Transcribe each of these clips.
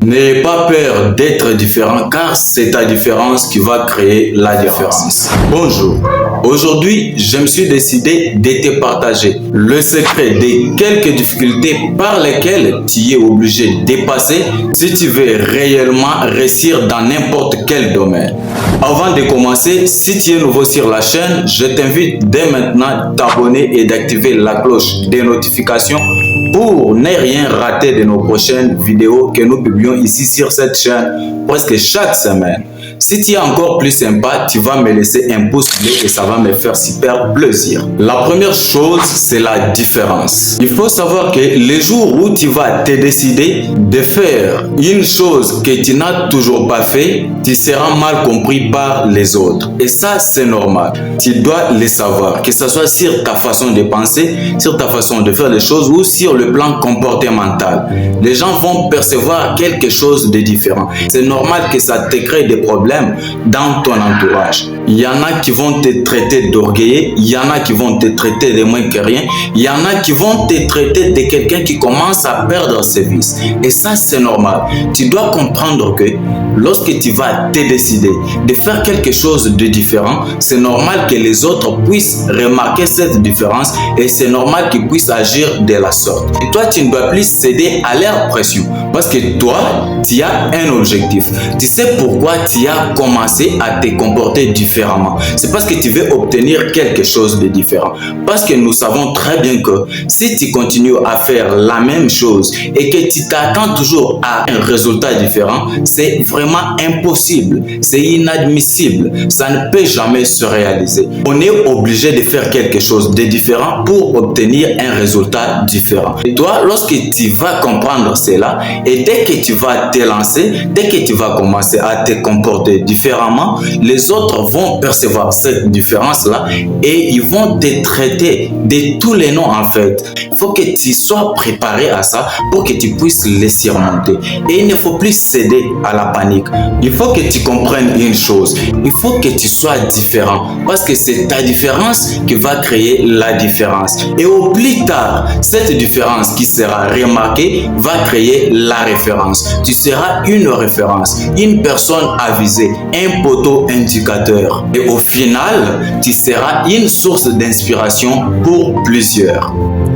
N'ayez pas peur d'être différent car c'est ta différence qui va créer la différence. Bonjour, aujourd'hui je me suis décidé de te partager le secret de quelques difficultés par lesquelles tu es obligé de passer si tu veux réellement réussir dans n'importe quel domaine. Avant de commencer, si tu es nouveau sur la chaîne, je t'invite dès maintenant à t'abonner et d'activer la cloche des notifications pour ne rien rater de nos prochaines vidéos que nous publions ici sur cette chaîne presque chaque semaine. Si tu es encore plus sympa, tu vas me laisser un pouce bleu et ça va me faire super plaisir. La première chose, c'est la différence. Il faut savoir que les jours où tu vas te décider de faire une chose que tu n'as toujours pas fait, tu seras mal compris par les autres. Et ça, c'est normal. Tu dois le savoir, que ce soit sur ta façon de penser, sur ta façon de faire les choses ou sur le plan comportemental. Les gens vont percevoir quelque chose de différent. C'est normal que ça te crée des problèmes dans ton entourage. Il y en a qui vont te traiter d'orgueilleux, il y en a qui vont te traiter de moins que rien, il y en a qui vont te traiter de quelqu'un qui commence à perdre ses vices. Et ça, c'est normal. Tu dois comprendre que lorsque tu vas te décider de faire quelque chose de différent, c'est normal que les autres puissent remarquer cette différence et c'est normal qu'ils puissent agir de la sorte. Et toi, tu ne dois plus céder à leur pression parce que toi, tu as un objectif. Tu sais pourquoi tu as commencé à te comporter différemment. C'est parce que tu veux obtenir quelque chose de différent. Parce que nous savons très bien que si tu continues à faire la même chose et que tu t'attends toujours à un résultat différent, c'est vraiment impossible. C'est inadmissible. Ça ne peut jamais se réaliser. On est obligé de faire quelque chose de différent pour obtenir un résultat différent. Et toi, lorsque tu vas comprendre cela et dès que tu vas te lancer, dès que tu vas commencer à te comporter différemment, les autres vont percevoir cette différence-là et ils vont te traiter de tous les noms en fait. Il faut que tu sois préparé à ça pour que tu puisses les surmonter. Et il ne faut plus céder à la panique. Il faut que tu comprennes une chose. Il faut que tu sois différent parce que c'est ta différence qui va créer la différence. Et au plus tard, cette différence qui sera remarquée va créer la référence. Tu seras une référence, une personne avisée, un poteau indicateur. Et au final, tu seras une source d'inspiration pour plusieurs.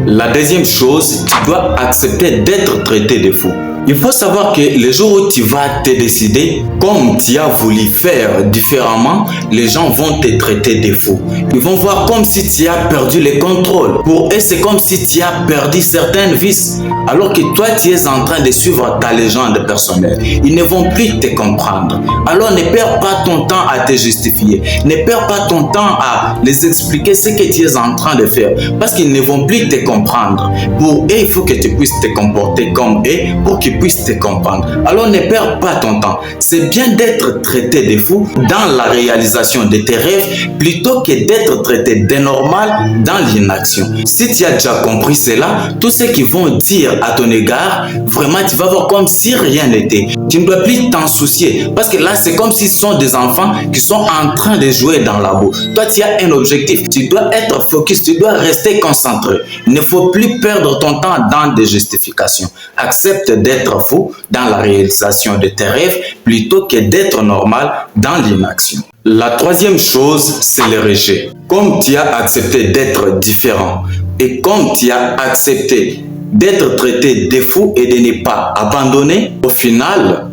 La deuxième chose, tu dois accepter d'être traité de fou. Il faut savoir que le jour où tu vas te décider, comme tu as voulu faire différemment, les gens vont te traiter de fou. Ils vont voir comme si tu as perdu le contrôle. Pour eux, c'est comme si tu as perdu certains vices. Alors que toi, tu es en train de suivre ta légende personnelle. Ils ne vont plus te comprendre. Alors ne perds pas ton temps à te justifier. Ne perds pas ton temps à les expliquer ce que tu es en train de faire. Parce qu'ils ne vont plus te comprendre. Pour eux, il faut que tu puisses te comporter comme eux pour qu'ils puissent te comprendre. Alors ne perds pas ton temps. C'est bien d'être traité de fou dans la réalisation de tes rêves plutôt que d'être traité de normal dans l'inaction. Si tu as déjà compris cela, tous ceux qui vont dire à ton égard, vraiment tu vas voir comme si rien n'était. Tu ne dois plus t'en soucier parce que là c'est comme s'ils sont des enfants qui sont en train de jouer dans la boue. Toi tu as un objectif, tu dois être focus, tu dois rester concentré. Il ne faut plus perdre ton temps dans des justifications. Accepte d'être fou dans la réalisation de tes rêves plutôt que d'être normal dans l'inaction. La troisième chose, c'est le rejet. Comme tu as accepté d'être différent et comme tu as accepté d'être traité de fou et de ne pas abandonner, au final,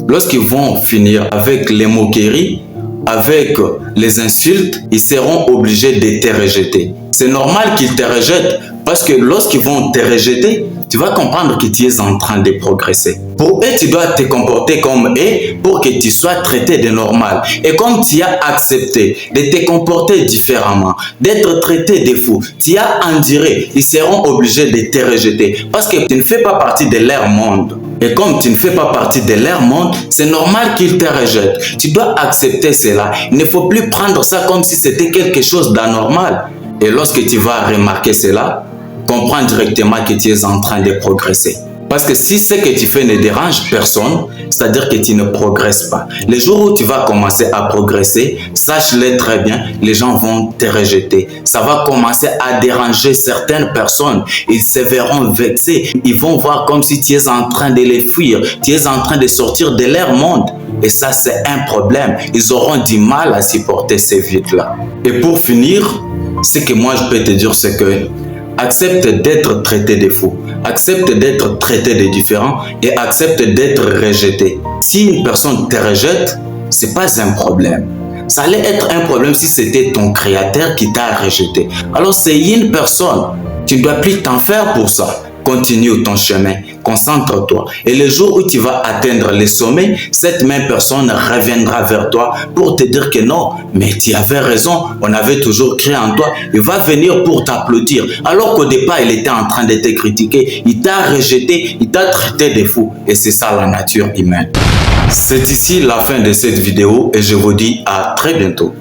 lorsqu'ils vont finir avec les moqueries, avec les insultes, ils seront obligés de te rejeter. C'est normal qu'ils te rejettent parce que lorsqu'ils vont te rejeter, tu vas comprendre que tu es en train de progresser. Pour eux, tu dois te comporter comme eux pour que tu sois traité de normal. Et comme tu as accepté de te comporter différemment, d'être traité de fou, tu as enduré, ils seront obligés de te rejeter parce que tu ne fais pas partie de leur monde. Et comme tu ne fais pas partie de leur monde, c'est normal qu'ils te rejettent. Tu dois accepter cela. Il ne faut plus prendre ça comme si c'était quelque chose d'anormal. Et lorsque tu vas remarquer cela, comprends directement que tu es en train de progresser. Parce que si ce que tu fais ne dérange personne, c'est-à-dire que tu ne progresses pas. Les jours où tu vas commencer à progresser, sache-le très bien, les gens vont te rejeter. Ça va commencer à déranger certaines personnes. Ils se verront vexés. Ils vont voir comme si tu es en train de les fuir. Tu es en train de sortir de leur monde. Et ça, c'est un problème. Ils auront du mal à supporter ces vides-là. Et pour finir, ce que moi je peux te dire, c'est que accepte d'être traité de fou, accepte d'être traité de différent et accepte d'être rejeté. Si une personne te rejette, c'est pas un problème. Ça allait être un problème si c'était ton créateur qui t'a rejeté. Alors c'est une personne. Tu ne dois plus t'en faire pour ça. Continue ton chemin, concentre-toi. Et le jour où tu vas atteindre les sommets, cette même personne reviendra vers toi pour te dire que non, mais tu avais raison, on avait toujours cru en toi. Il va venir pour t'applaudir. Alors qu'au départ, il était en train de te critiquer, il t'a rejeté, il t'a traité de fou. Et c'est ça la nature humaine. C'est ici la fin de cette vidéo et je vous dis à très bientôt.